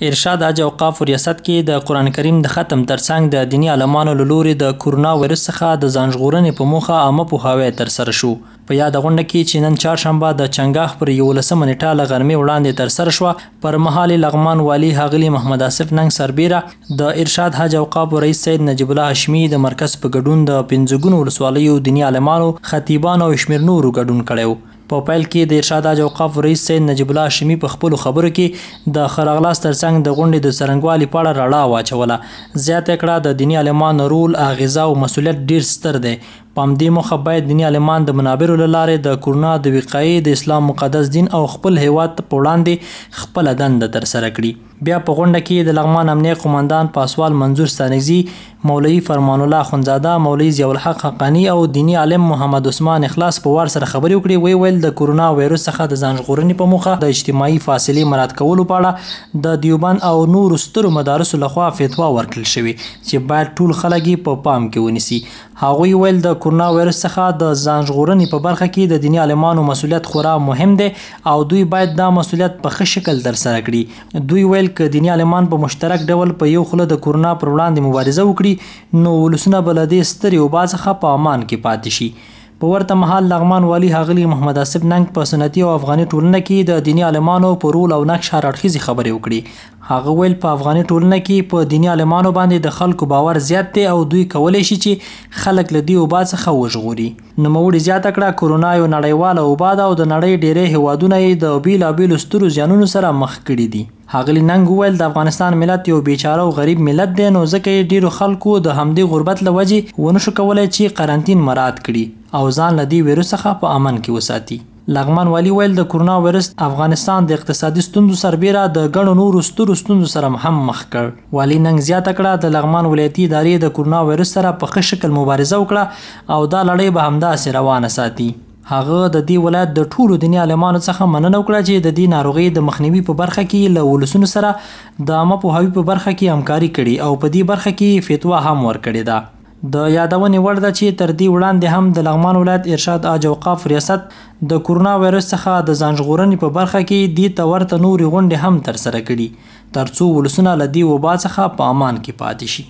ارشاد حج اوقاف ریاست کې د قرآن کریم د ختم ترڅنګ د دینی عالمانو له لوري د کورونا وایرس څخه د ځان ژغورنې په موخه عامه پوهاوی ترسره شو. په یاد غونډه کې چې نن چهارشنبه د چنګاښ پر 11 نیټه له غرمې وړاندې ترسره شوه، پر مهال لغمان والي ښاغلي محمد آصف ننګ سربیره د ارشاد حج اوقاف رئیس سید نجیب الله هاشمي د مرکز په ګډون د 15 ګونو ولسوالیو دینی عالمانو، خطیبانو او شمېر نورو ګډون کړی و. په پیل کې د ارشاد حج اوقاف رئیس سید نجیب الله هاشمي په خپلو خبرو کې د ښه راغلاست ترڅنګ د غونډې د څرنګوالي په اړه رڼا واچوله. زیاته کړه د دیني عالمانو رول، اغیزه او مسؤلیت ډیر ستر دی. په همدې موخه باید دیني عالمان د منابرو له لارې د کورونا د وقایې د اسلام مقدس دین او خپل هیواد په وړاندې خپله دنده ترسره کړي. بیا په غونډه کې د لغمان امنیه قومندان پاسوال منظور ستانکزي، مولوي فرمان الله اخندزاده، مولوي ضیاء الحق حقانی او دیني عالم محمد عثمان اخلاص په وار سره خبرې وکړي. ویل د کورونا وایرس څخه د ځان ژغورنې په موخه د اجتماعي فاصلې مراعات کولو په اړه د دیوبند او نورو سترو مدارسو لخوا فتوا ورکړل شوې چې باید ټول خلک یې په پام کې ونیسي. هغوی ویل د کورونا وایرس څخه د ځان ژغورنې په برخه کې د دیني عالمانو مسؤلیت خورا مهم دی او دوی باید دا مسؤلیت په ښه شکل ترسره کړي. دوی ویل که دیني عالمان په مشترک ډول په یو خوله د کورونا پر وړاندې مبارزه وکړي، نو ولسونه به له دې سترې وبا څخه په امان کې پاتې شي. په ورته مهال لغمان والي ښاغلي محمد آصف ننګ په سنتي او افغاني ټولنه کې د دیني عالمانو په رول او نقش هر اړخیزې خبرې وکړي. هغه ویل په افغاني ټولنه کې په دیني عالمانو باندې د خلکو باور زیات دی او دوی کولی شي چې خلک له دې وبا څخه وژغوري. نوموړي زیاته کړه کورونا یو نړیواله وبا ده او د نړۍ ډیری هیوادونه یې د بیلابیلو سترو زیانونو سره مخ کړي دي. ښاغلي ننګ وویل د افغانستان ملت یو بیچاره او غریب ملت دی، نو ځکه یې ډیرو خلکو د همدې غربت له وجې ونشو کولی چې قرنطین مراعات کړي او ځان له دې ویروس څخه په امن کې وساتي. لغمان والي ویل د کورونا وایرس افغانستان د اقتصادي ستونزو سربیره د ګڼو نورو سترو ستونزو سره هم مخ کړ. والي ننګ زیاته کړه د لغمان ولایتي ادارې د کورونا وایرس سره په ښه شکل مبارزه وکړه او دا لړۍ به همداسې روانه ساتي. هغه د دې ولایت د ټولو دیني عالمانو څخه مننه وکړه چې د دې ناروغۍ د مخنیوي په برخه کې له ولسونو سره د عامه پوهاوي په برخه کې همکاري کړې او په دې برخه کې فتوا هم ورکړې ده. د یادونې وړ ده چې تر دې وړاندې هم د لغمان ولایت ارشاد حج اوقاف ریاست د کورونا وایرس څخه د ځان ژغورنې په برخه کې دې ته ورته نورې غونډې هم ترسره کړي ترڅو ولسونه له دې وبا څخه په امان کې پاتې شي.